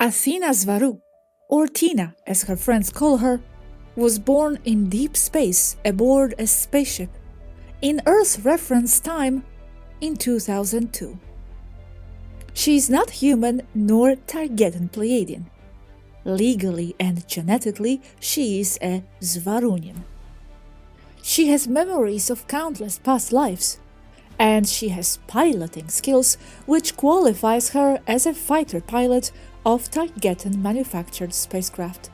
Athena Swaruu, or Tina as her friends call her, was born in deep space aboard a spaceship in Earth reference time in 2002. She is not human nor Targetan Pleiadian. Legally and genetically, she is a Svarunian. She has memories of countless past lives, and she has piloting skills which qualifies her as a fighter pilot of Targetan manufactured spacecraft.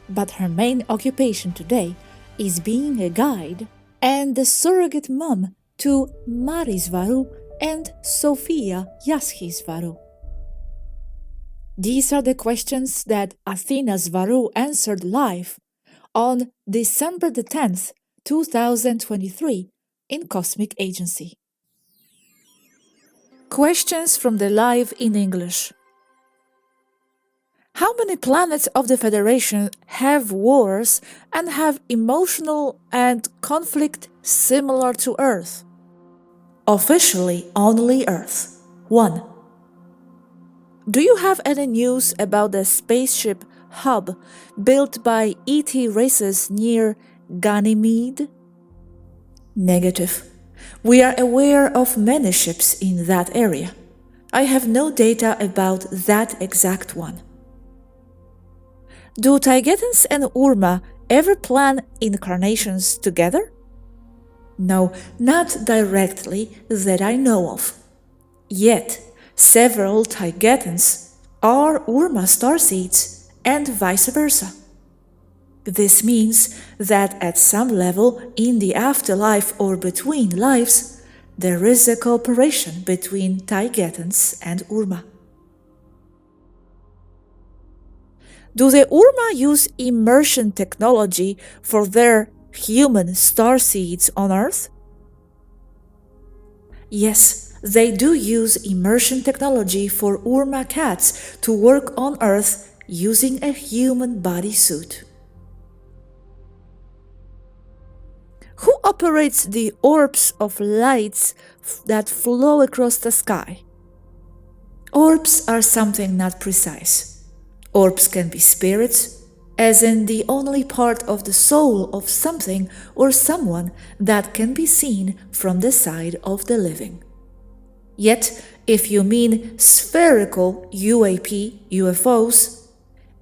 But her main occupation today is being a guide and the surrogate mom to Mari Swaruu and Sofia Yaski Swaruu. These are the questions that Athena Swaruu answered live on December the 10th, 2023 in Cosmic Agency. Questions from the live in English. How many planets of the Federation have wars and have emotional and conflict similar to Earth? Officially only Earth. 1. Do you have any news about the spaceship hub built by ET races near Ganymede? Negative. We are aware of many ships in that area. I have no data about that exact one. Do Targetans and Urma ever plan incarnations together? No, not directly that I know of. Yet, several Targetans are Urma starseeds and vice versa. This means that at some level in the afterlife or between lives, there is a cooperation between Targetans and Urma. Do the Urma use immersion technology for their human starseeds on Earth? Yes, they do use immersion technology for Urma cats to work on Earth using a human bodysuit. Who operates the orbs of lights that flow across the sky? Orbs are something not precise. Orbs can be spirits, as in the only part of the soul of something or someone that can be seen from the side of the living. Yet, if you mean spherical UFOs,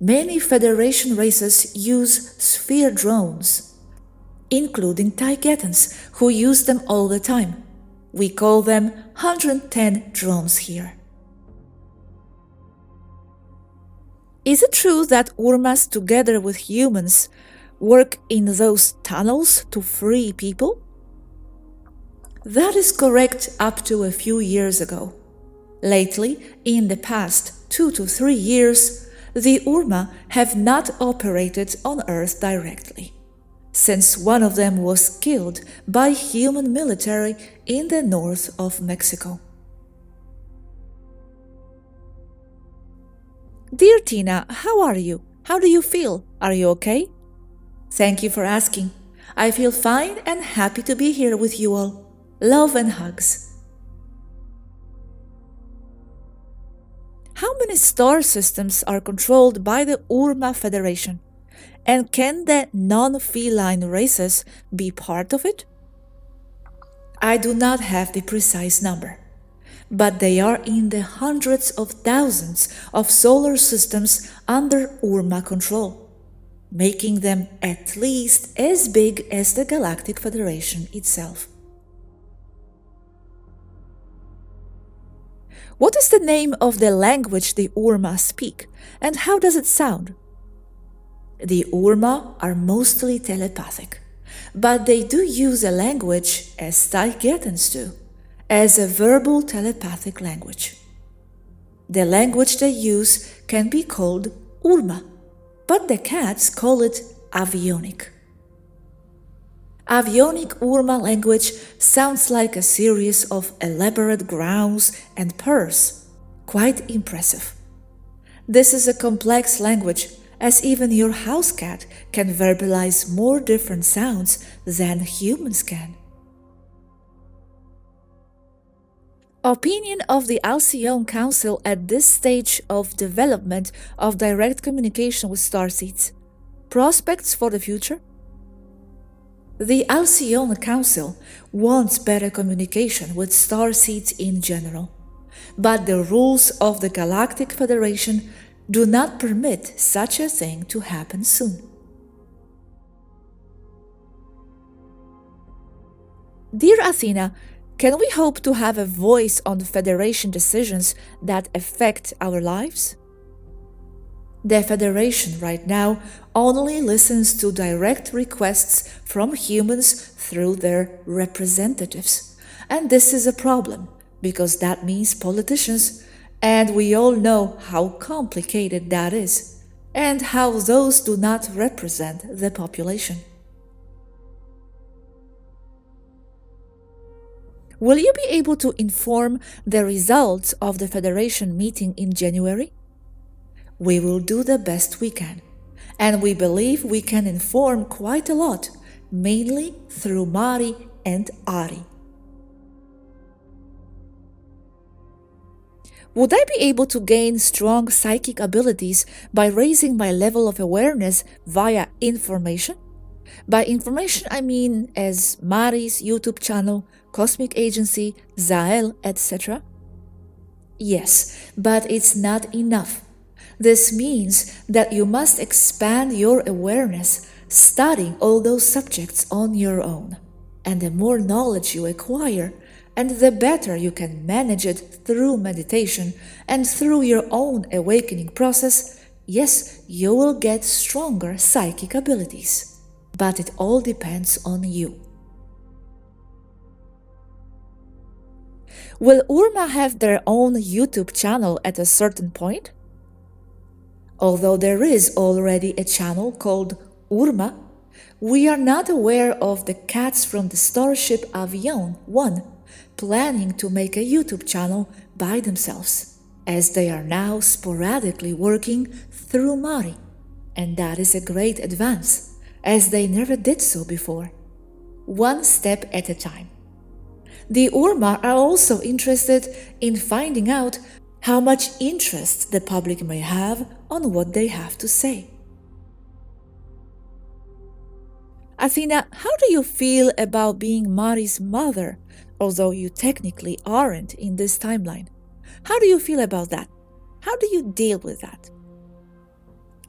many Federation races use sphere drones, including Targetans, who use them all the time. We call them 110 drones here. Is it true that Urmas, together with humans, work in those tunnels to free people? That is correct up to a few years ago. Lately, in the past 2 to 3 years, the Urma have not operated on Earth directly, since one of them was killed by human military in the north of Mexico. Dear Tina, how are you? How do you feel? Are you okay? Thank you for asking. I feel fine and happy to be here with you all. Love and hugs. How many star systems are controlled by the Urma Federation? And can the non-feline races be part of it? I do not have the precise number, but they are in the hundreds of thousands of solar systems under Urma control, making them at least as big as the Galactic Federation itself. What is the name of the language the Urma speak, and how does it sound? The Urma are mostly telepathic, but they do use a language, as Targetans do, as a verbal telepathic language. The language they use can be called Urma, but the cats call it avionic. Avionic Urma language sounds like a series of elaborate growls and purrs. Quite impressive. This is a complex language, as even your house cat can verbalize more different sounds than humans can. Opinion of the Alcyone Council at this stage of development of direct communication with starseeds. Prospects for the future? The Alcyone Council wants better communication with starseeds in general, but the rules of the Galactic Federation do not permit such a thing to happen soon. Dear Athena, can we hope to have a voice on the Federation decisions that affect our lives? The Federation right now only listens to direct requests from humans through their representatives. And this is a problem, because that means politicians, and we all know how complicated that is, and how those do not represent the population. Will you be able to inform the results of the Federation meeting in January? We will do the best we can, and we believe we can inform quite a lot, mainly through Mari and Ari. Would I be able to gain strong psychic abilities by raising my level of awareness via information? By information I mean as Mari's YouTube channel, Cosmic Agency, Zael, etc. Yes, but it's not enough. This means that you must expand your awareness, studying all those subjects on your own. And the more knowledge you acquire, and the better you can manage it through meditation and through your own awakening process, yes, you will get stronger psychic abilities. But it all depends on you. Will Urma have their own YouTube channel at a certain point? Although there is already a channel called Urma, we are not aware of the cats from the starship Avion 1 planning to make a YouTube channel by themselves, as they are now sporadically working through Mari, and that is a great advance, as they never did so before. One step at a time. The Urma are also interested in finding out how much interest the public may have on what they have to say. Athena, how do you feel about being Mari's mother, although you technically aren't in this timeline? How do you feel about that? How do you deal with that?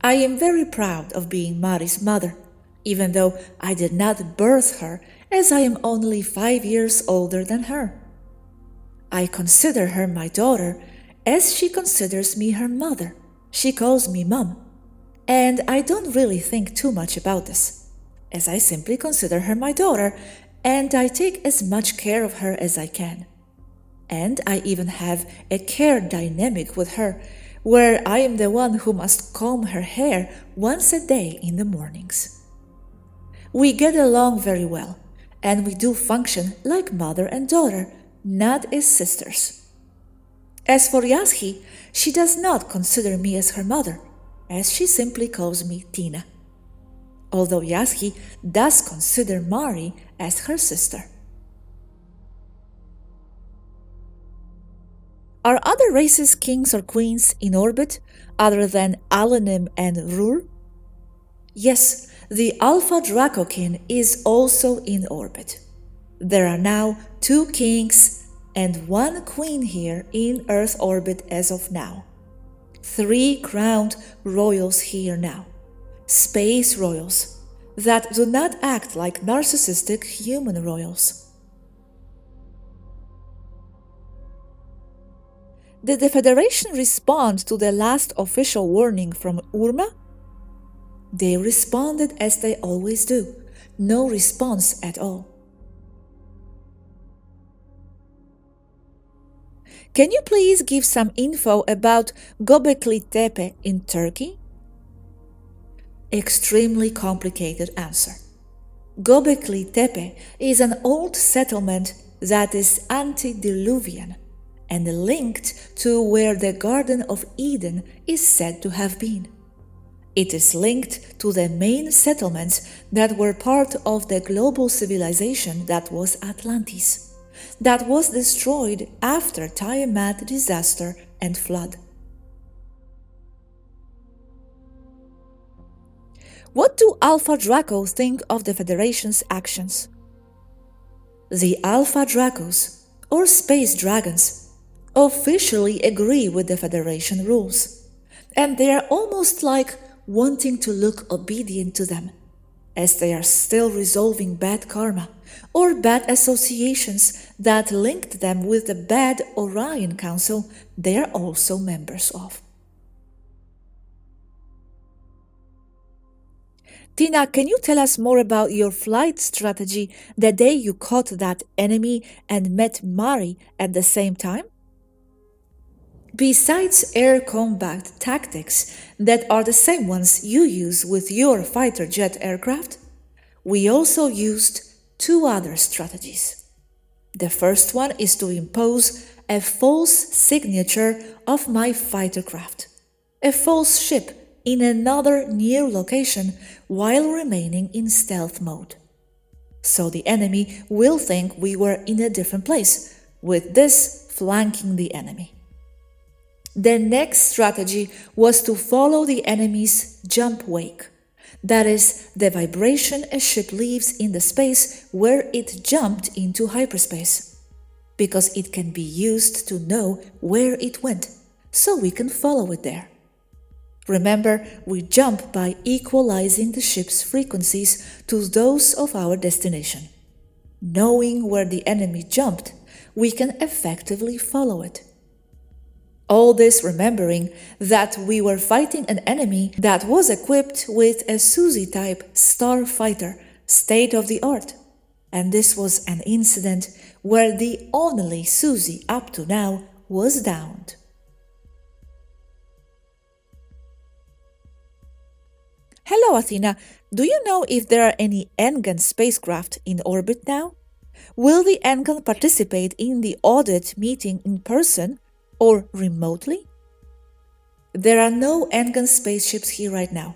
I am very proud of being Mari's mother, even though I did not birth her, as I am only 5 years older than her. I consider her my daughter, as she considers me her mother. She calls me Mom. And I don't really think too much about this, as I simply consider her my daughter, and I take as much care of her as I can. And I even have a care dynamic with her, where I am the one who must comb her hair once a day in the mornings. We get along very well, and we do function like mother and daughter, not as sisters. As for Yazhi, she does not consider me as her mother, as she simply calls me Tina. Although Yazhi does consider Mari as her sister. Are other races kings or queens in orbit other than Alanim and Rur? Yes, the Alpha Dracokin is also in orbit. There are now 2 kings and 1 queen here in Earth orbit as of now. 3 crowned royals here now. Space royals that do not act like narcissistic human royals. Did the Federation respond to the last official warning from Urma? They responded as they always do. No response at all. Can you please give some info about Göbekli Tepe in Turkey? Extremely complicated answer. Göbekli Tepe is an old settlement that is antediluvian and linked to where the Garden of Eden is said to have been. It is linked to the main settlements that were part of the global civilization that was Atlantis. that was destroyed after Tiamat disaster and flood. What do Alpha Draco think of the Federation's actions? The Alpha Dracos, or Space Dragons, officially agree with the Federation rules, and they are almost like wanting to look obedient to them, as they are still resolving bad karma or bad associations that linked them with the bad Orion Council they are also members of. Tina, can you tell us more about your flight strategy the day you caught that enemy and met Mari at the same time? Besides air combat tactics that are the same ones you use with your fighter jet aircraft, we also used two other strategies. The first one is to impose a false signature of my fighter craft, a false ship in another near location while remaining in stealth mode. So the enemy will think we were in a different place, with this flanking the enemy. The next strategy was to follow the enemy's jump wake, that is, the vibration a ship leaves in the space where it jumped into hyperspace, because it can be used to know where it went, so we can follow it there. Remember, we jump by equalizing the ship's frequencies to those of our destination. Knowing where the enemy jumped, we can effectively follow it. All this remembering that we were fighting an enemy that was equipped with a Suzy-type starfighter, state-of-the-art. And this was an incident where the only Suzy up to now was downed. Hello, Athena. Do you know if there are any Engan spacecraft in orbit now? Will the Engan participate in the audit meeting in person or remotely? There are no Engan spaceships here right now.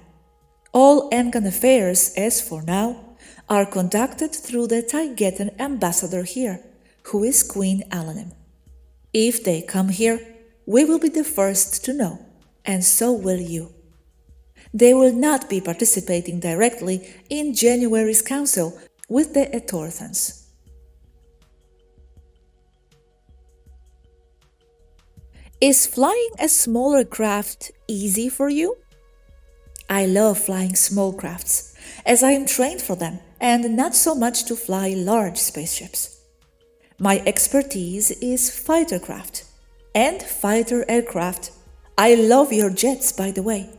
All Engan affairs, as for now, are conducted through the Taigetan ambassador here, who is Queen Alanim. If they come here, we will be the first to know, and so will you. They will not be participating directly in January's council with the Etorthans. Is flying a smaller craft easy for you? I love flying small crafts, as I am trained for them, and not so much to fly large spaceships. My expertise is fighter craft and fighter aircraft. I love your jets, by the way.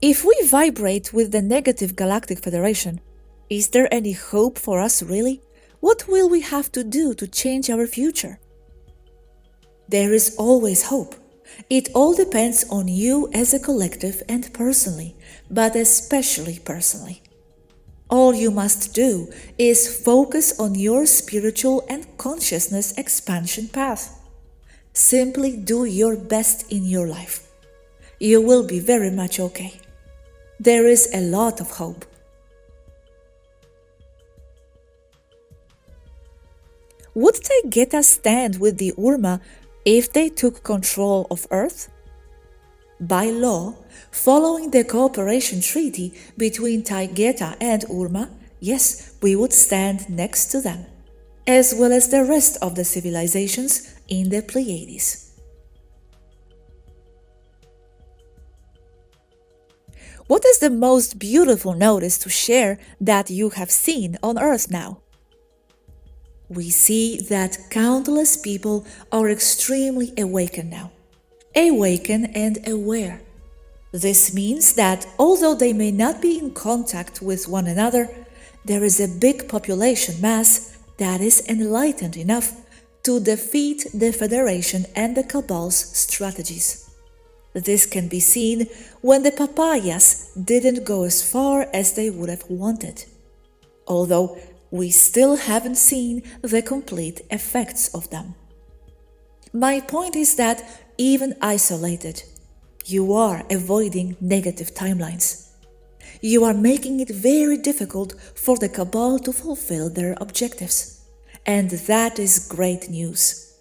If we vibrate with the negative Galactic Federation, is there any hope for us really? What will we have to do to change our future? There is always hope. It all depends on you as a collective and personally, but especially personally. All you must do is focus on your spiritual and consciousness expansion path. Simply do your best in your life. You will be very much okay. There is a lot of hope. Would Taygeta stand with the Urma if they took control of Earth? By law, following the cooperation treaty between Taygeta and Urma, yes, we would stand next to them, as well as the rest of the civilizations in the Pleiades. What is the most beautiful notice to share that you have seen on Earth now? We see that countless people are extremely awakened now. Awakened and aware. This means that although they may not be in contact with one another, there is a big population mass that is enlightened enough to defeat the Federation and the Cabal's strategies. This can be seen when the papayas didn't go as far as they would have wanted, although we still haven't seen the complete effects of them. My point is that even isolated, you are avoiding negative timelines. You are making it very difficult for the cabal to fulfill their objectives. And that is great news.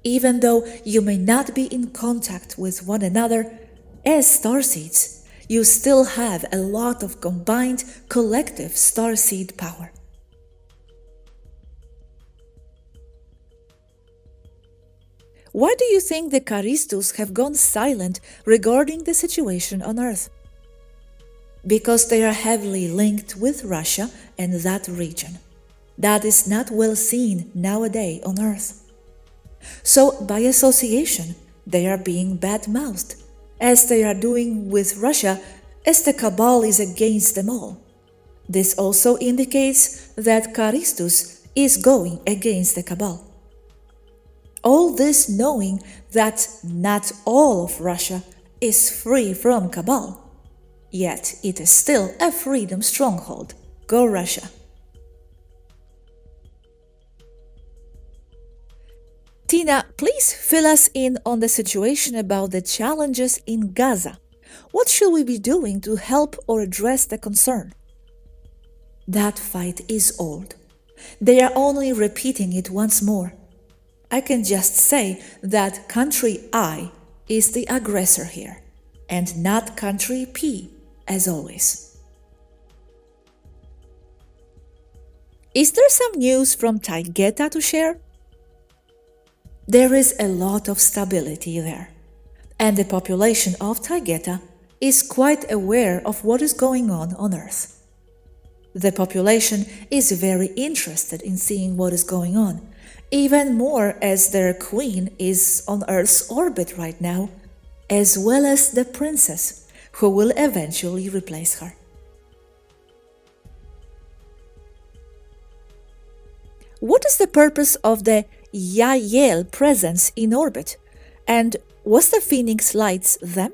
Even though you may not be in contact with one another as starseeds, you still have a lot of combined collective starseed power. Why do you think the Charistus have gone silent regarding the situation on Earth? Because they are heavily linked with Russia and that region. That is not well seen nowadays on Earth. So, by association, they are being bad-mouthed, as they are doing with Russia, as the cabal is against them all. This also indicates that Charistus is going against the cabal. All this knowing that not all of Russia is free from cabal, yet it is still a freedom stronghold. Go Russia! Tina, please fill us in on the situation about the challenges in Gaza. What should we be doing to help or address the concern? That fight is old. They are only repeating it once more. I can just say that country I is the aggressor here, and not country P, as always. Is there some news from Taygeta to share? There is a lot of stability there, and the population of Taygeta is quite aware of what is going on Earth. The population is very interested in seeing what is going on, even more as their queen is on Earth's orbit right now, as well as the princess, who will eventually replace her. What is the purpose of the Yael presence in orbit, and was the Phoenix Lights them?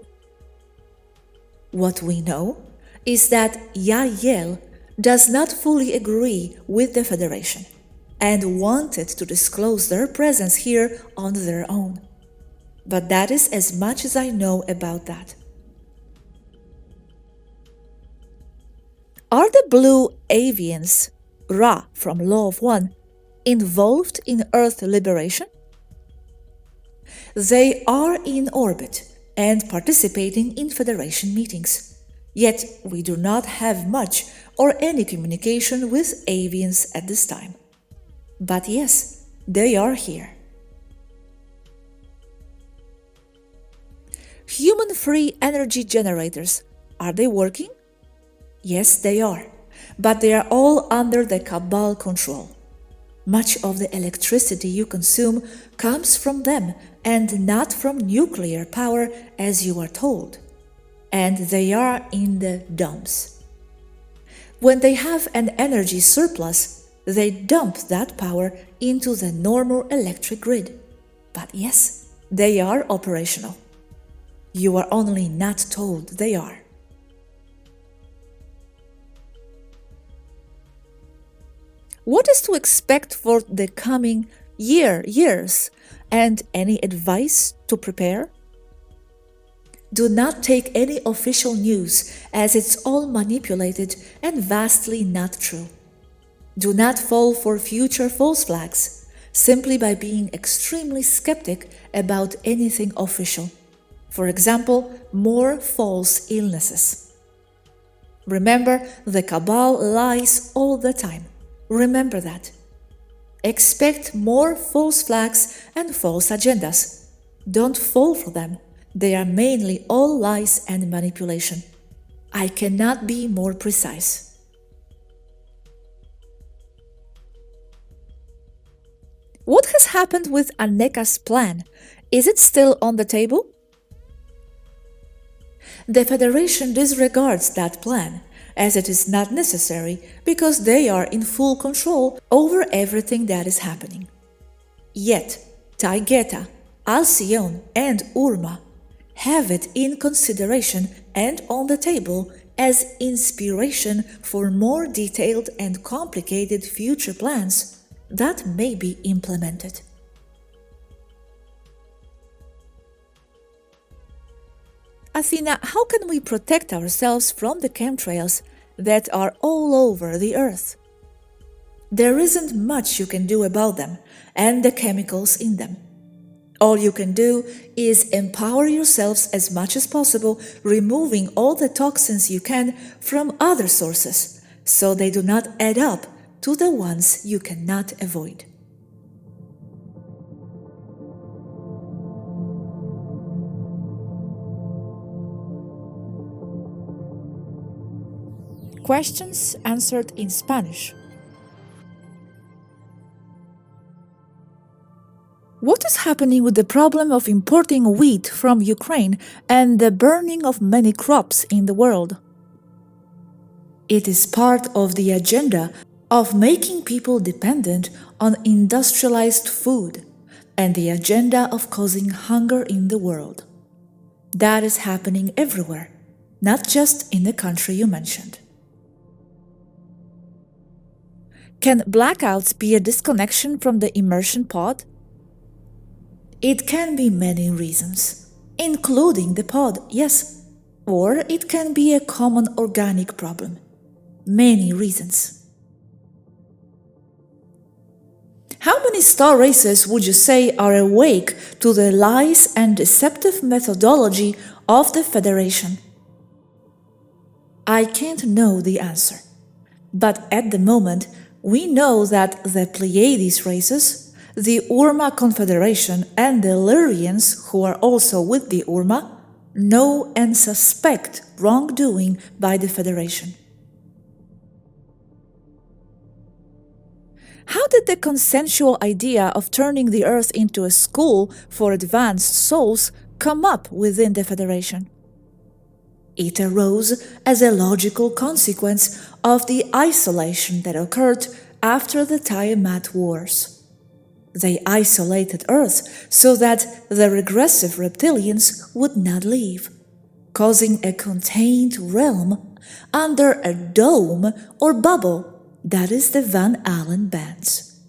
What we know is that Yael does not fully agree with the Federation and wanted to disclose their presence here on their own. But that is as much as I know about that. Are the blue avians, Ra from Law of One, involved in Earth liberation? They are in orbit and participating in Federation meetings, yet we do not have much or any communication with avians at this time. But yes, they are here. Human free energy generators, are they working? Yes, they are, but they are all under the cabal control. Much of the electricity you consume comes from them and not from nuclear power, as you are told. And they are in the dumps. When they have an energy surplus, they dump that power into the normal electric grid. But yes, they are operational. You are only not told they are. What is to expect for the coming years, and any advice to prepare? Do not take any official news, as it's all manipulated and vastly not true. Do not fall for future false flags, simply by being extremely skeptic about anything official. For example, more false illnesses. Remember, the cabal lies all the time. Remember that. Expect more false flags and false agendas. Don't fall for them. They are mainly all lies and manipulation. I cannot be more precise. What has happened with Anneka's plan? Is it still on the table? The Federation disregards that plan, as it is not necessary because they are in full control over everything that is happening. Yet, Taygeta, Alcyone, and Urma have it in consideration and on the table as inspiration for more detailed and complicated future plans that may be implemented. Athena, how can we protect ourselves from the chemtrails that are all over the Earth? There isn't much you can do about them and the chemicals in them. All you can do is empower yourselves as much as possible, removing all the toxins you can from other sources, so they do not add up to the ones you cannot avoid. Questions answered in Spanish. What is happening with the problem of importing wheat from Ukraine and the burning of many crops in the world? It is part of the agenda of making people dependent on industrialized food and the agenda of causing hunger in the world. That is happening everywhere, not just in the country you mentioned. Can blackouts be a disconnection from the immersion pod? It can be many reasons, including the pod, yes. Or it can be a common organic problem. Many reasons. How many star races would you say are awake to the lies and deceptive methodology of the Federation? I can't know the answer, but at the moment we know that the Pleiades races, the Urma Confederation and the Lyrians, who are also with the Urma, know and suspect wrongdoing by the Federation. How did the consensual idea of turning the Earth into a school for advanced souls come up within the Federation? It arose as a logical consequence of the isolation that occurred after the Tiamat Wars. They isolated Earth so that the regressive reptilians would not leave, causing a contained realm under a dome or bubble that is the Van Allen bands.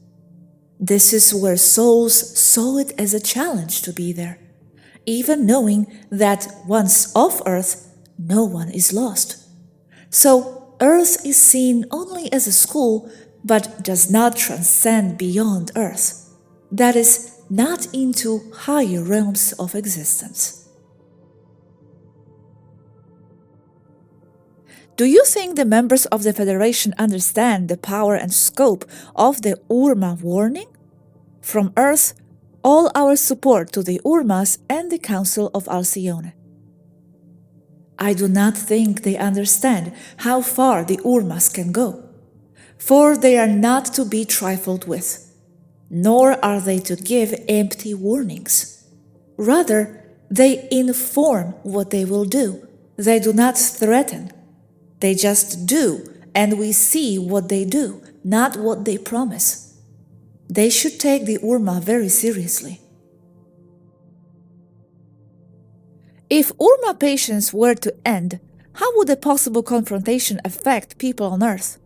This is where souls saw it as a challenge to be there, even knowing that once off Earth, no one is lost. So Earth is seen only as a school, but does not transcend beyond Earth. That is, not into higher realms of existence. Do you think the members of the Federation understand the power and scope of the Urma warning? From Earth, all our support to the Urmas and the Council of Alcyone. I do not think they understand how far the Urmas can go, for they are not to be trifled with. Nor are they to give empty warnings. Rather, they inform what they will do. They do not threaten. They just do, and we see what they do, not what they promise. They should take the Urma very seriously. If Urma patience were to end, how would a possible confrontation affect people on Earth?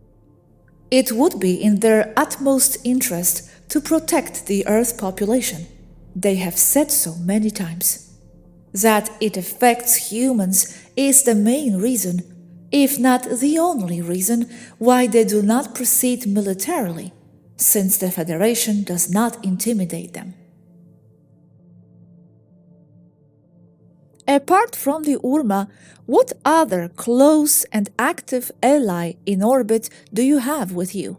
It would be in their utmost interest to protect the Earth population. They have said so many times. That it affects humans is the main reason, if not the only reason, why they do not proceed militarily, since the Federation does not intimidate them. Apart from the Urma, what other close and active ally in orbit do you have with you?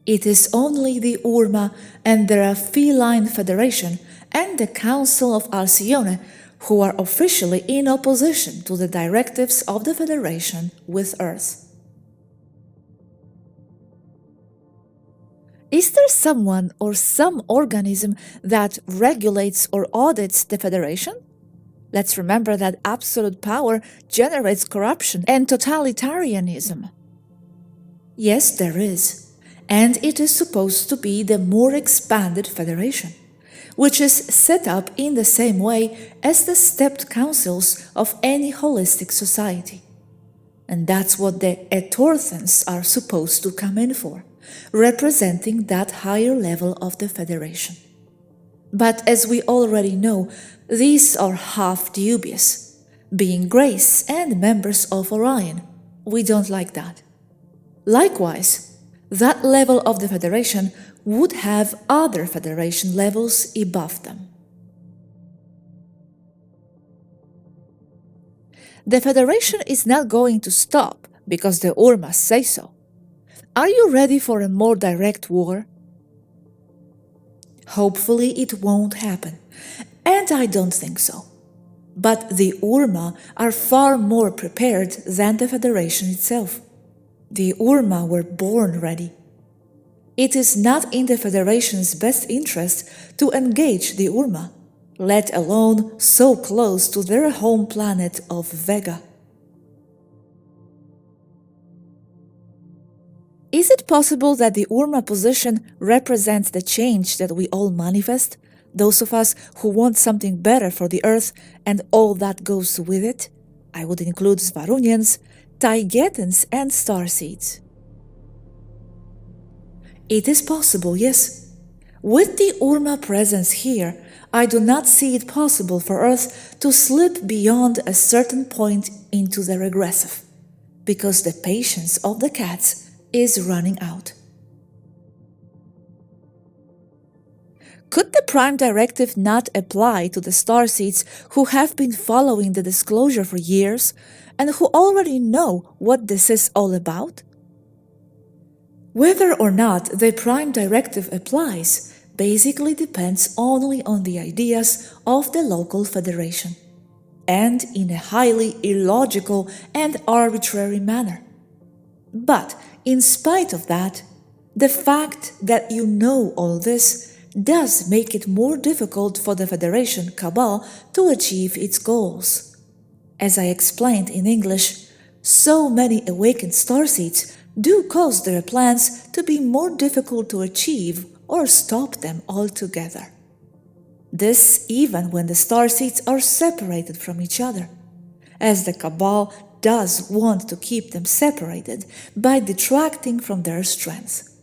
It is only the Urma and their feline federation and the Council of Alcyone who are officially in opposition to the directives of the Federation with Earth. Is there someone or some organism that regulates or audits the Federation? Let's remember that absolute power generates corruption and totalitarianism. Yes, there is. And it is supposed to be the more expanded federation, which is set up in the same way as the stepped councils of any holistic society. And that's what the Etorthans are supposed to come in for, representing that higher level of the federation. But as we already know, these are half dubious. being Grace and members of ARIEN. We don't like that. Likewise, that level of the Federation would have other Federation levels above them. The Federation is not going to stop because the Urmas say so. Are you ready for a more direct war? Hopefully it won't happen, and I don't think so. But the Urma are far more prepared than the Federation itself. The Urma were born ready. It is not in the Federation's best interest to engage the Urma, let alone so close to their home planet of Vega. Is it possible that the Urma position represents the change that we all manifest, those of us who want something better for the Earth and all that goes with it? I would include Svarunians, Taigetans and Starseeds. It is possible, yes. With the Urma presence here, I do not see it possible for Earth to slip beyond a certain point into the regressive, because the patience of the cats is running out. Could the Prime Directive not apply to the Starseeds who have been following the disclosure for years and who already know what this is all about? Whether or not the Prime Directive applies basically depends only on the ideas of the local federation, and in a highly illogical and arbitrary manner. But in spite of that, the fact that you know all this does make it more difficult for the Federation cabal to achieve its goals. As I explained in English, so many awakened starseeds do cause their plans to be more difficult to achieve or stop them altogether. This even when the starseeds are separated from each other, as the cabal does want to keep them separated by detracting from their strength.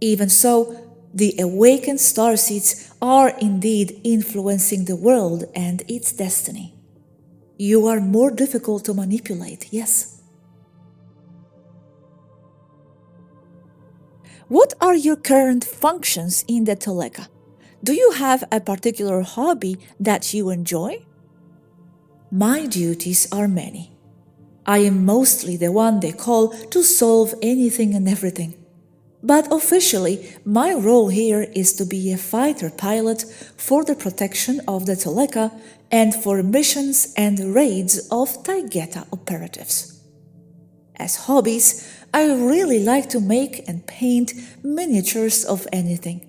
Even so, the awakened starseeds are indeed influencing the world and its destiny. You are more difficult to manipulate, yes. What are your current functions in the TOLEKA? Do you have a particular hobby that you enjoy? My duties are many. I am mostly the one they call to solve anything and everything. But officially, my role here is to be a fighter pilot for the protection of the TOLEKA and for missions and raids of Taigeta operatives. As hobbies, I really like to make and paint miniatures of anything,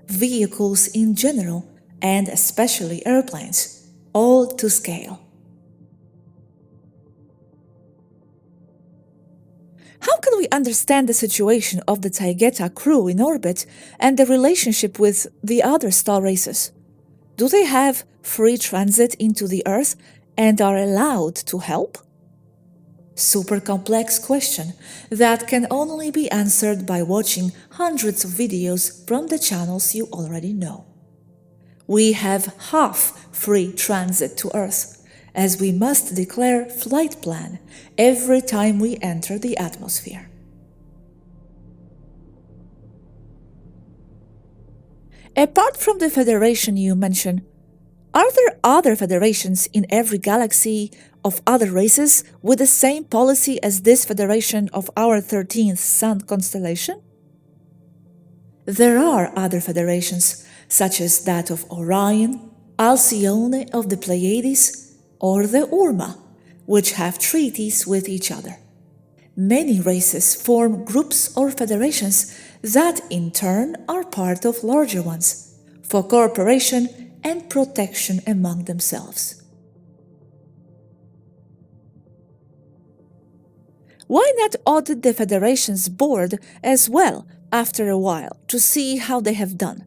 vehicles in general, and especially airplanes, all to scale. How can we understand the situation of the Taigeta crew in orbit and the relationship with the other star races? Do they have free transit into the Earth and are allowed to help? Super complex question that can only be answered by watching hundreds of videos from the channels you already know. We have half free transit to Earth, as we must declare flight plan every time we enter the atmosphere. Apart from the Federation you mention, are there other federations in every galaxy of other races with the same policy as this federation of our 13th Sun constellation? There are other federations, such as that of Orion, Alcyone of the Pleiades, or the Urma, which have treaties with each other. Many races form groups or federations that in turn are part of larger ones, for cooperation and protection among themselves. Why not audit the Federation's board as well after a while to see how they have done?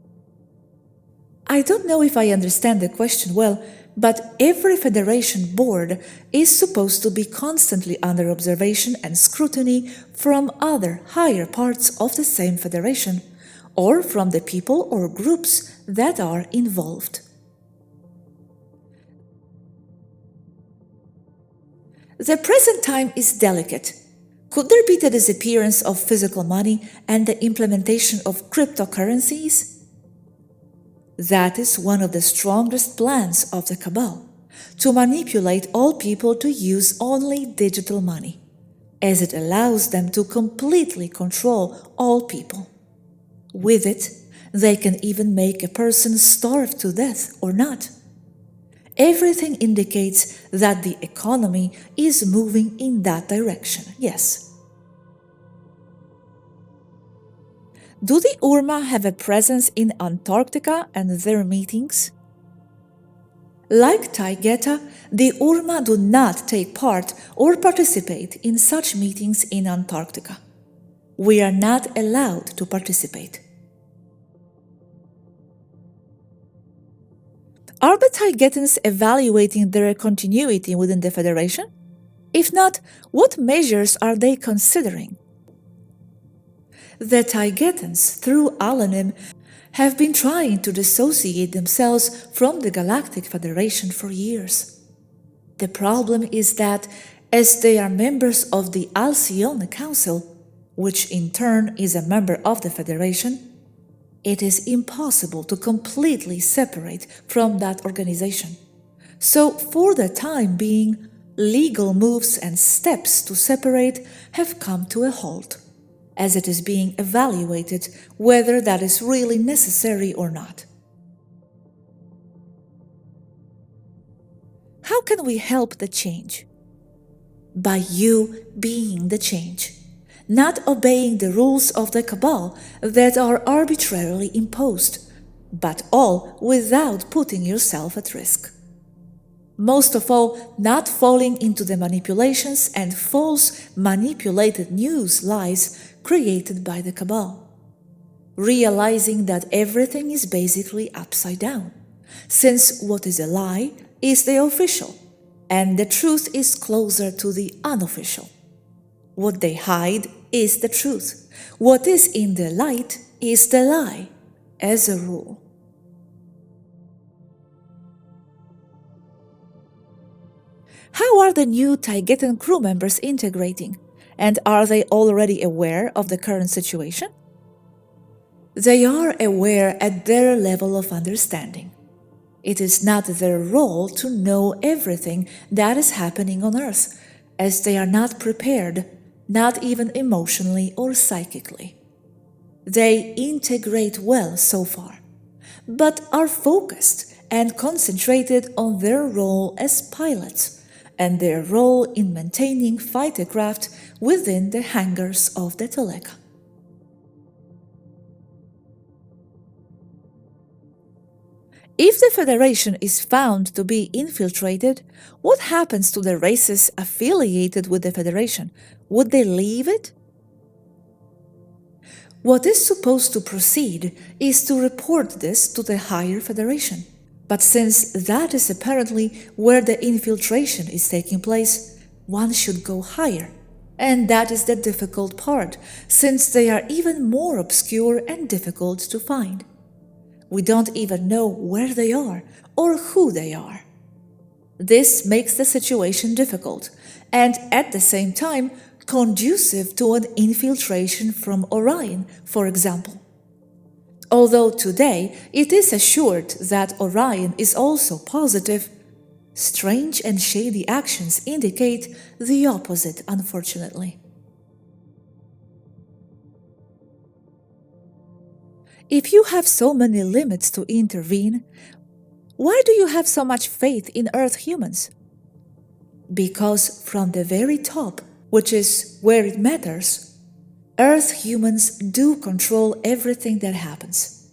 I don't know if I understand the question well, but every Federation board is supposed to be constantly under observation and scrutiny from other higher parts of the same Federation, or from the people or groups that are involved. The present time is delicate. Could there be the disappearance of physical money and the implementation of cryptocurrencies? That is one of the strongest plans of the Cabal, to manipulate all people to use only digital money, as it allows them to completely control all people. With it, they can even make a person starve to death or not. Everything indicates that the economy is moving in that direction, yes. Do the Urma have a presence in Antarctica and their meetings? Like Taygeta, the Urma do not take part or participate in such meetings in Antarctica. We are not allowed to participate. Are the Taygetans evaluating their continuity within the Federation? If not, what measures are they considering? The Taygetans, through Alanim, have been trying to dissociate themselves from the Galactic Federation for years. The problem is that, as they are members of the Alcyone Council, which in turn is a member of the Federation, it is impossible to completely separate from that organization. So, for the time being, legal moves and steps to separate have come to a halt, as it is being evaluated whether that is really necessary or not. How can we help the change? By you being the change, not obeying the rules of the Cabal that are arbitrarily imposed, but all without putting yourself at risk. Most of all, not falling into the manipulations and false manipulated news lies created by the Cabal. Realizing that everything is basically upside down, since what is a lie is the official, and the truth is closer to the unofficial. What they hide is the truth. What is in the light is the lie, as a rule. How are the new Taygetan crew members integrating? And are they already aware of the current situation? They are aware at their level of understanding. It is not their role to know everything that is happening on Earth, as they are not prepared, not even emotionally or psychically. They integrate well so far, but are focused and concentrated on their role as pilots and their role in maintaining fighter craft within the hangars of the TOLEKA. If the Federation is found to be infiltrated, what happens to the races affiliated with the Federation? Would they leave it? What is supposed to proceed is to report this to the higher Federation. But since that is apparently where the infiltration is taking place, one should go higher. And that is the difficult part, since they are even more obscure and difficult to find. We don't even know where they are or who they are. This makes the situation difficult and at the same time conducive to an infiltration from Orion, for example. Although today it is assured that Orion is also positive, strange and shady actions indicate the opposite, unfortunately. If you have so many limits to intervene, why do you have so much faith in Earth humans? Because from the very top, which is where it matters, Earth humans do control everything that happens.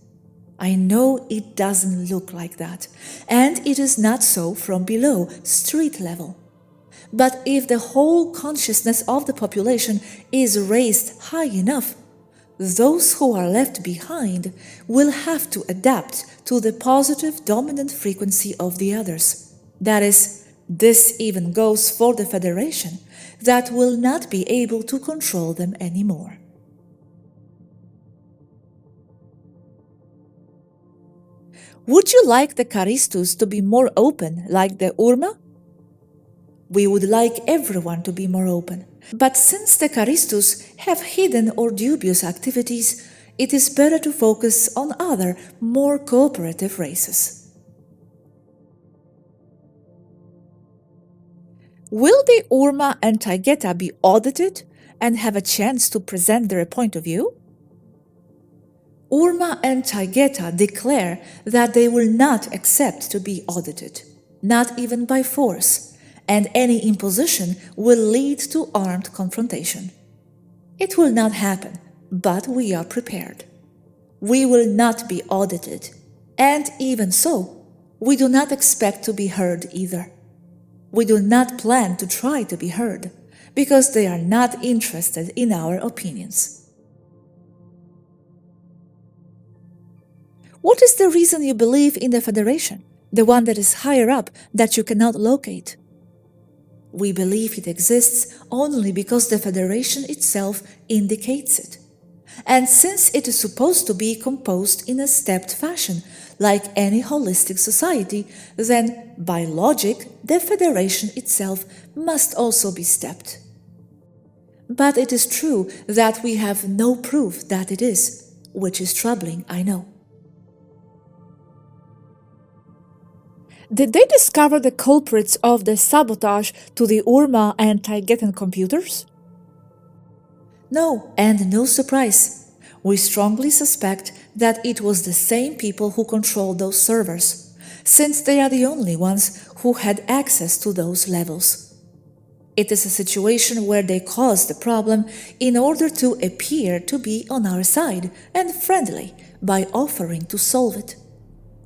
I know it doesn't look like that, and it is not so from below, street level. But if the whole consciousness of the population is raised high enough, those who are left behind will have to adapt to the positive dominant frequency of the others. That is, this even goes for the Federation, that will not be able to control them anymore. Would you like the Charistus to be more open like the Urma? We would like everyone to be more open. But since the Charistus have hidden or dubious activities, it is better to focus on other, more cooperative races. Will the Urma and Taygeta be audited and have a chance to present their point of view? Urma and Taygeta declare that they will not accept to be audited, not even by force, and any imposition will lead to armed confrontation. It will not happen, but we are prepared. We will not be audited, and even so, we do not expect to be heard either. We do not plan to try to be heard, because they are not interested in our opinions. What is the reason you believe in the Federation, the one that is higher up that you cannot locate? We believe it exists only because the Federation itself indicates it. And since it is supposed to be composed in a stepped fashion, like any holistic society, then, by logic, the Federation itself must also be stepped. But it is true that we have no proof that it is, which is troubling, I know. Did they discover the culprits of the sabotage to the Urma and Taygetan computers? No, and no surprise. We strongly suspect that it was the same people who controlled those servers, since they are the only ones who had access to those levels. It is a situation where they caused the problem in order to appear to be on our side and friendly by offering to solve it.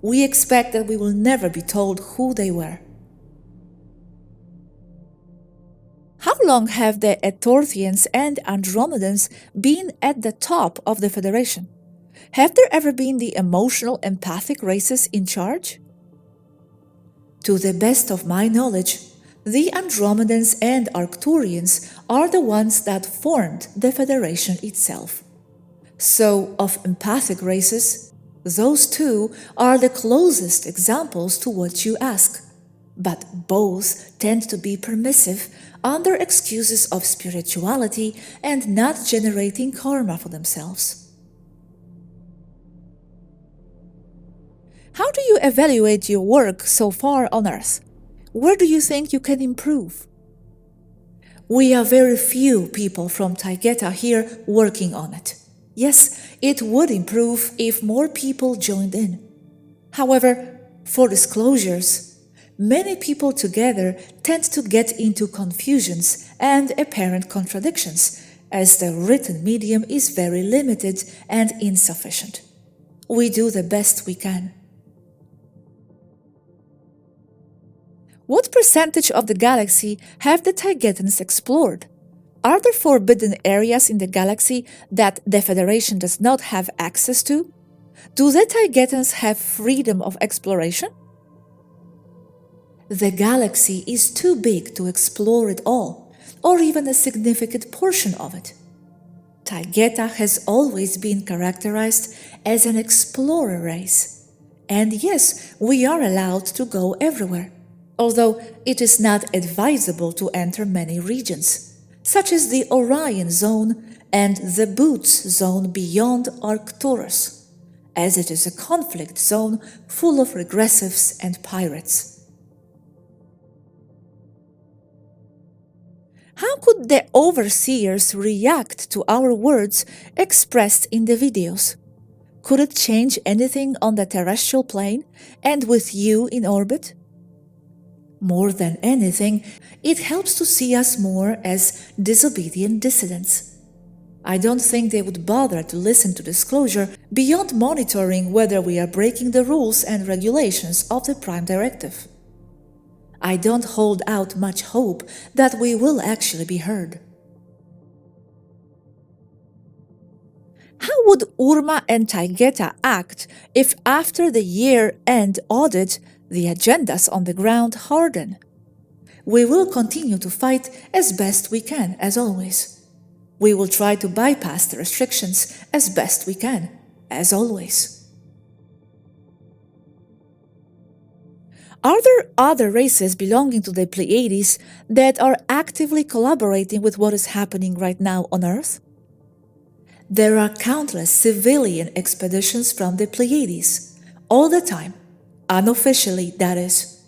We expect that we will never be told who they were. How long have the Etorthians and Andromedans been at the top of the Federation? Have there ever been the emotional, empathic races in charge? To the best of my knowledge, the Andromedans and Arcturians are the ones that formed the Federation itself. So, of empathic races, those two are the closest examples to what you ask, but both tend to be permissive under excuses of spirituality and not generating karma for themselves. How do you evaluate your work so far on Earth? Where do you think you can improve? We are very few people from Taygeta here working on it. Yes, it would improve if more people joined in. However, for disclosures, many people together tend to get into confusions and apparent contradictions, as the written medium is very limited and insufficient. We do the best we can. What percentage of the galaxy have the Taygetans explored? Are there forbidden areas in the galaxy that the Federation does not have access to? Do the Taygetans have freedom of exploration? The galaxy is too big to explore it all, or even a significant portion of it. Taygeta has always been characterized as an explorer race. And yes, we are allowed to go everywhere, although it is not advisable to enter many regions, such as the Orion Zone and the Boots Zone beyond Arcturus, as it is a conflict zone full of regressives and pirates. How could the overseers react to our words expressed in the videos? Could it change anything on the terrestrial plane and with you in orbit? More than anything, it helps to see us more as disobedient dissidents. I don't think they would bother to listen to disclosure beyond monitoring whether we are breaking the rules and regulations of the Prime Directive. I don't hold out much hope that we will actually be heard. How would Urma and Taygeta act if after the year-end audit the agendas on the ground harden? We will continue to fight as best we can, as always. We will try to bypass the restrictions as best we can, as always. Are there other races belonging to the Pleiades that are actively collaborating with what is happening right now on Earth? There are countless civilian expeditions from the Pleiades, all the time, unofficially, that is.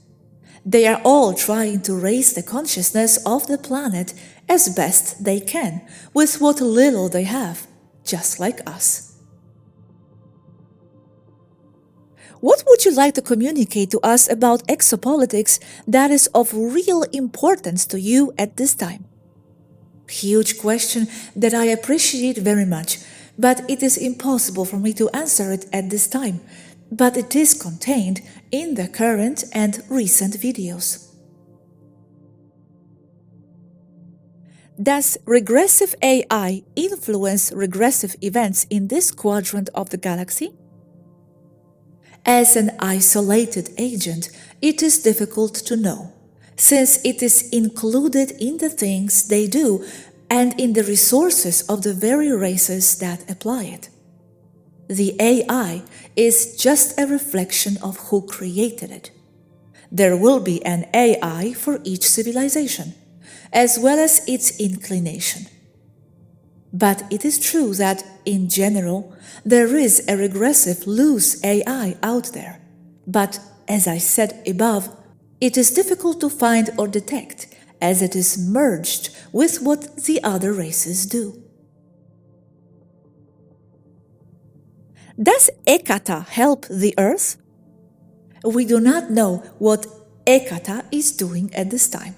They are all trying to raise the consciousness of the planet as best they can, with what little they have, just like us. What would you like to communicate to us about exopolitics that is of real importance to you at this time? Huge question that I appreciate very much, but it is impossible for me to answer it at this time, but it is contained in the current and recent videos. Does regressive AI influence regressive events in this quadrant of the galaxy? As an isolated agent, it is difficult to know, since it is included in the things they do and in the resources of the very races that apply it. The AI is just a reflection of who created it. There will be an AI for each civilization, as well as its inclination. But it is true that, in general, there is a regressive loose AI out there. But, as I said above, it is difficult to find or detect, as it is merged with what the other races do. Does Ekata help the Earth? We do not know what Ekata is doing at this time,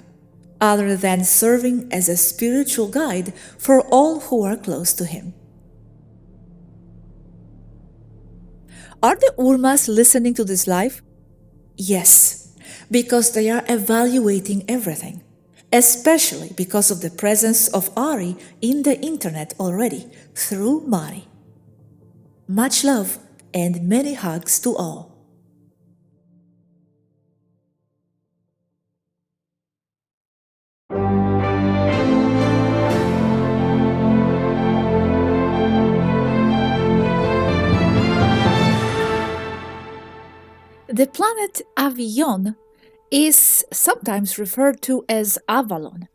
other than serving as a spiritual guide for all who are close to him. Are the Urmas listening to this live? Yes, because they are evaluating everything, especially because of the presence of Ari in the internet already through Mari. Much love and many hugs to all. The planet Avion is sometimes referred to as Avalon.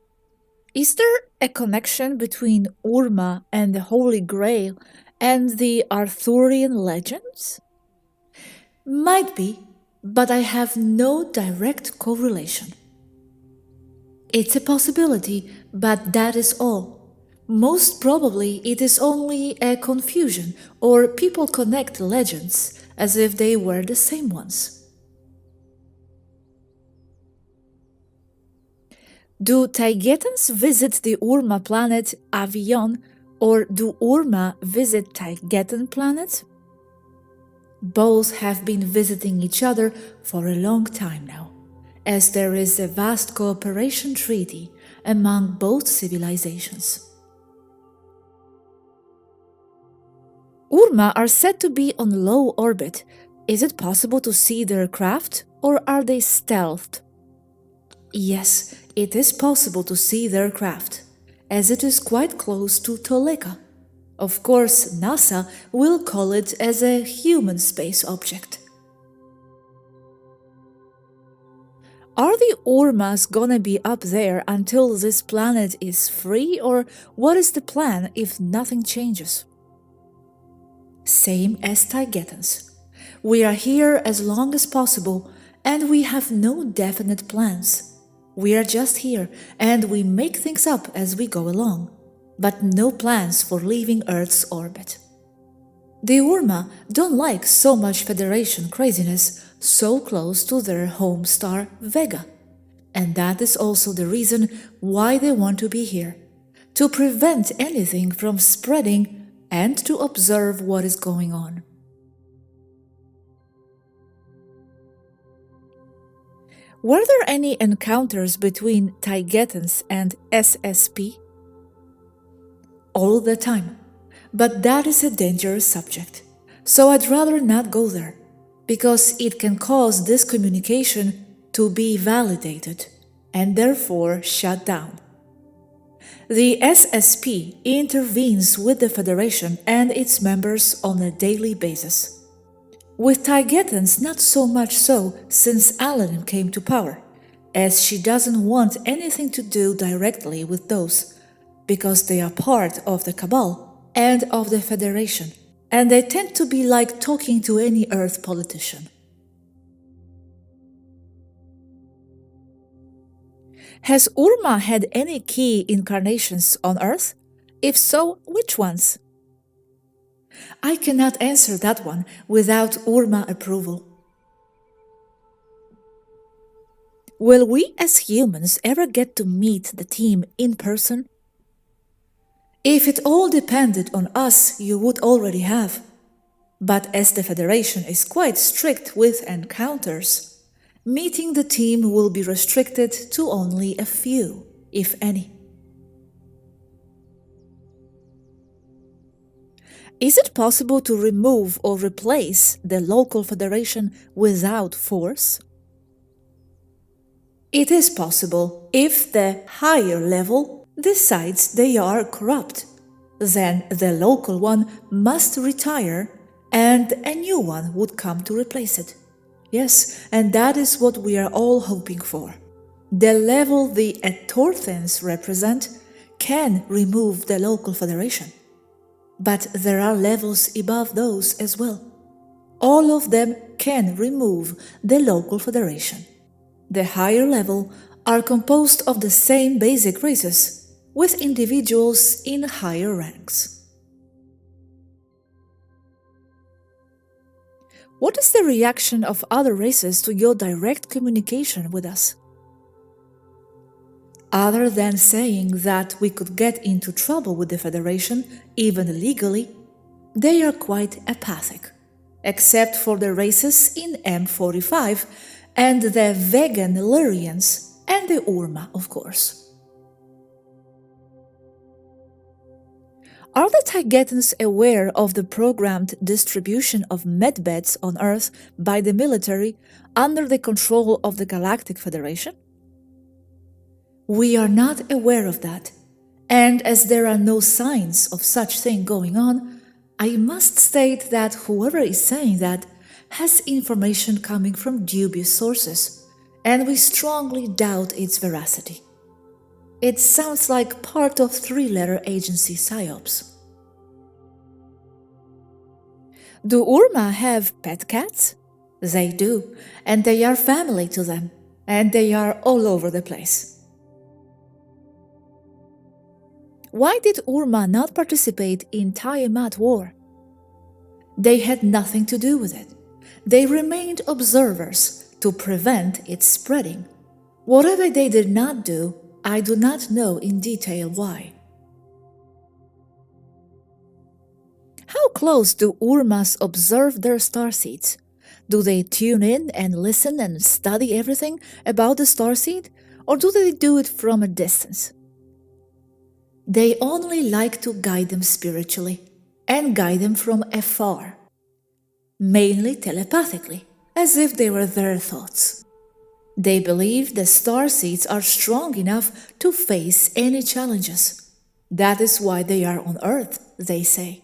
Is there a connection between Urma and the Holy Grail and the Arthurian legends? Might be, but I have no direct correlation. It's a possibility, but that is all. Most probably it is only a confusion, or people connect legends as if they were the same ones. Do Taigetans visit the Urma planet Avion, or do Urma visit Taigetan planet? Both have been visiting each other for a long time now, as there is a vast cooperation treaty among both civilizations. Urma are said to be on low orbit. Is it possible to see their craft, or are they stealthed? Yes, it is possible to see their craft, as it is quite close to TOLEKA. Of course, NASA will call it as a human space object. Are the Urmas gonna be up there until this planet is free, or what is the plan if nothing changes? Same as Taigetans. We are here as long as possible, and we have no definite plans. We are just here, and we make things up as we go along, but no plans for leaving Earth's orbit. The Urma don't like so much Federation craziness so close to their home star Vega, and that is also the reason why they want to be here, to prevent anything from spreading and to observe what is going on. Were there any encounters between Taigetans and SSP? All the time, but that is a dangerous subject, so I'd rather not go there, because it can cause this communication to be validated and therefore shut down. The SSP intervenes with the Federation and its members on a daily basis. With Taigetans, not so much so since Alanin came to power, as she doesn't want anything to do directly with those, because they are part of the Cabal and of the Federation, and they tend to be like talking to any Earth politician. Has Urma had any key incarnations on Earth? If so, which ones? I cannot answer that one without Urma approval. Will we as humans ever get to meet the team in person? If it all depended on us, you would already have. But as the Federation is quite strict with encounters, meeting the team will be restricted to only a few, if any. Is it possible to remove or replace the local federation without force? It is possible if the higher level decides they are corrupt. Then the local one must retire and a new one would come to replace it. Yes, and that is what we are all hoping for. The level the Etorthens represent can remove the local federation. But there are levels above those as well. All of them can remove the local federation. The higher level are composed of the same basic races, with individuals in higher ranks. What is the reaction of other races to your direct communication with us? Other than saying that we could get into trouble with the Federation, even legally, they are quite apathic, except for the races in M45 and the vegan Lyrians and the Urma, of course. Are the Taigetans aware of the programmed distribution of medbeds on Earth by the military under the control of the Galactic Federation? We are not aware of that, and as there are no signs of such thing going on, I must state that whoever is saying that has information coming from dubious sources, and we strongly doubt its veracity. It sounds like part of three-letter agency psyops. Do Urma have pet cats? They do, and they are family to them, and they are all over the place. Why did Urma not participate in Tiamat War? They had nothing to do with it. They remained observers to prevent its spreading. Whatever they did not do, I do not know in detail why. How close do Urmas observe their starseeds? Do they tune in and listen and study everything about the starseed, or do they do it from a distance? They only like to guide them spiritually and guide them from afar, mainly telepathically, as if they were their thoughts. They believe the starseeds are strong enough to face any challenges. That is why they are on Earth, they say.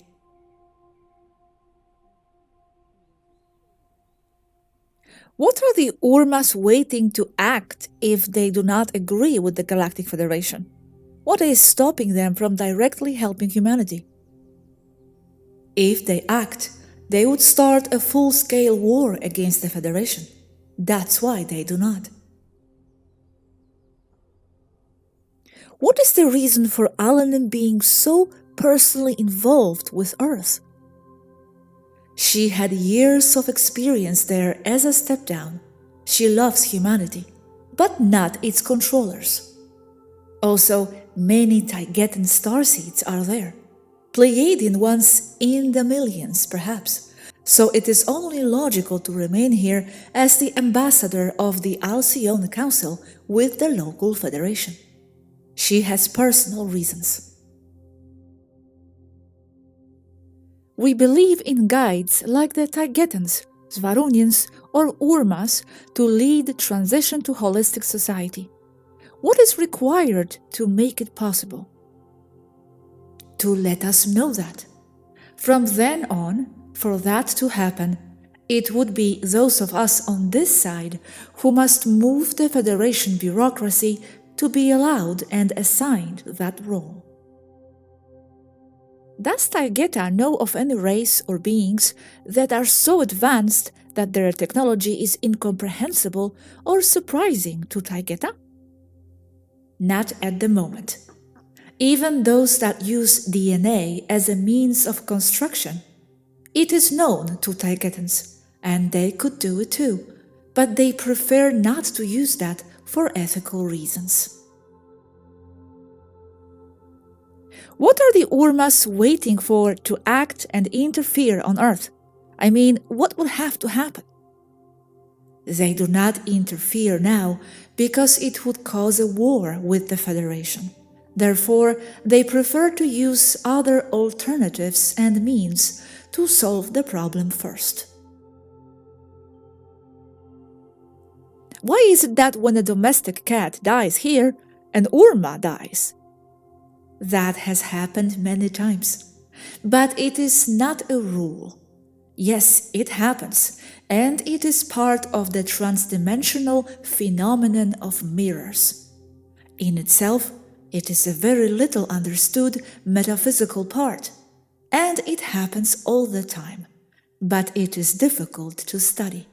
What are the Urmas waiting to act if they do not agree with the Galactic Federation? What is stopping them from directly helping humanity? If they act, they would start a full-scale war against the Federation. That's why they do not. What is the reason for Alanin being so personally involved with Earth? She had years of experience there as a step-down. She loves humanity, but not its controllers. Also, many Taigetan starseeds are there, Pleiadian ones in the millions, perhaps, so it is only logical to remain here as the ambassador of the Alcyone Council with the local federation. She has personal reasons. We believe in guides like the Taigetans, Svarunians, or Urmas to lead the transition to holistic society. What is required to make it possible? To let us know that. From then on, for that to happen, It would be those of us on this side who must move the Federation bureaucracy to be allowed and assigned that role. Does TOLEKA know of any race or beings that are so advanced that their technology is incomprehensible or surprising to TOLEKA? Not at the moment. Even those that use DNA as a means of construction. It is known to TOLEKATans, and they could do it too, but they prefer not to use that for ethical reasons. What are the Urmas waiting for to act and interfere on Earth? I mean, what will have to happen? They do not interfere now because it would cause a war with the Federation. Therefore, they prefer to use other alternatives and means to solve the problem first. Why is it that when a domestic cat dies here, an Urma dies? That has happened many times, but it is not a rule. Yes, it happens, and it is part of the transdimensional phenomenon of mirrors. In itself, it is a very little understood metaphysical part, and it happens all the time, but it is difficult to study.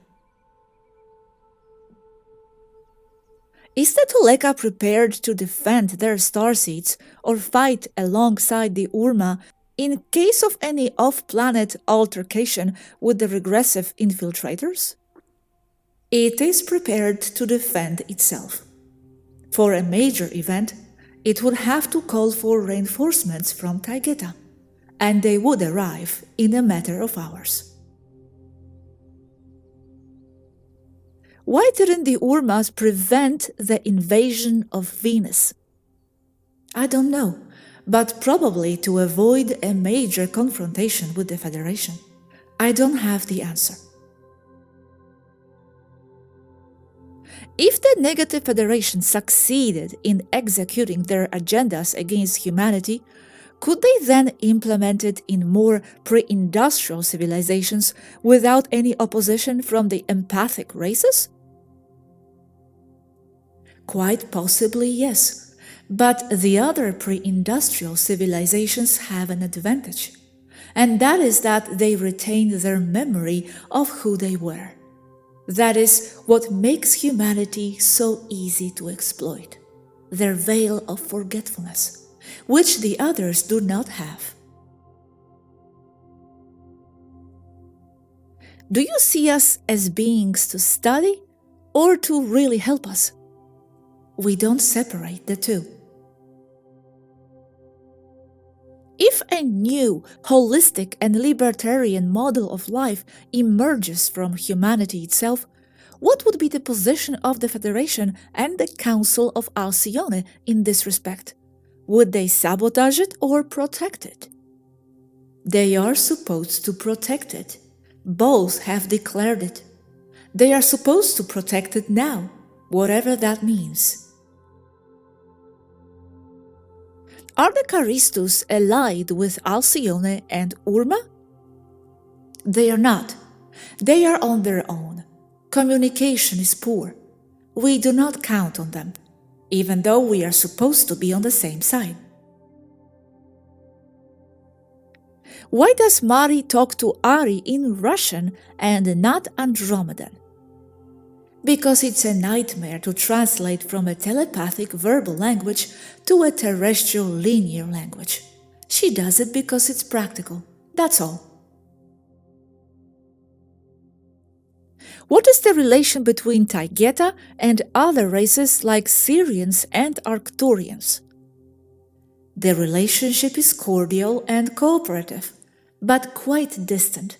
Is the TOLEKA prepared to defend their starseeds or fight alongside the Urma in case of any off-planet altercation with the regressive infiltrators? It is prepared to defend itself. For a major event, it would have to call for reinforcements from TOLEKA, and they would arrive in a matter of hours. Why didn't the Urmas prevent the invasion of Venus? I don't know, but probably to avoid a major confrontation with the Federation. I don't have the answer. If the negative Federation succeeded in executing their agendas against humanity, could they then implement it in more pre-industrial civilizations without any opposition from the empathic races? Quite possibly, yes, but the other pre-industrial civilizations have an advantage, and that is that they retain their memory of who they were. That is what makes humanity so easy to exploit, their veil of forgetfulness, which the others do not have. Do you see us as beings to study or to really help us? We don't separate the two. If a new, holistic and libertarian model of life emerges from humanity itself, what would be the position of the Federation and the Council of Alcyone in this respect? Would they sabotage it or protect it? They are supposed to protect it. Both have declared it. They are supposed to protect it now, whatever that means. Are the Charistus allied with Alcyone and Urma? They are not. They are on their own. Communication is poor. We do not count on them, even though we are supposed to be on the same side. Why does Mari talk to Ari in Russian and not Andromedan? Because it's a nightmare to translate from a telepathic verbal language to a terrestrial linear language. She does it because it's practical. That's all. What is the relation between TOLEKA and other races like Syrians and Arcturians? The relationship is cordial and cooperative, but quite distant.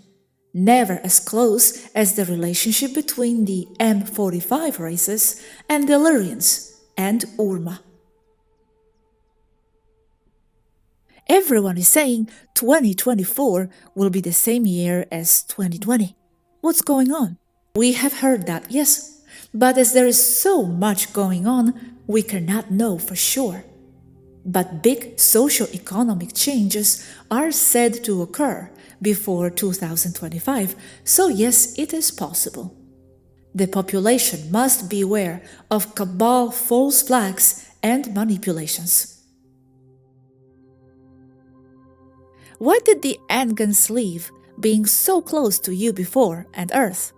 Never as close as the relationship between the M45 races and the Lyrians and Urma. Everyone is saying 2024 will be the same year as 2020. What's going on? We have heard that, yes, but as there is so much going on, we cannot know for sure. But big socio-economic changes are said to occur before 2025, so yes, it is possible. The population must beware of cabal false flags and manipulations. Why did the Angans leave, being so close to you before and Earth?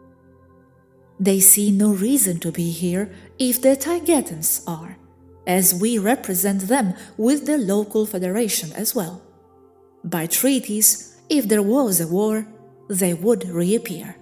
They see no reason to be here if the Taigetans are, as we represent them with the local federation as well. By treaties, if there was a war, they would reappear.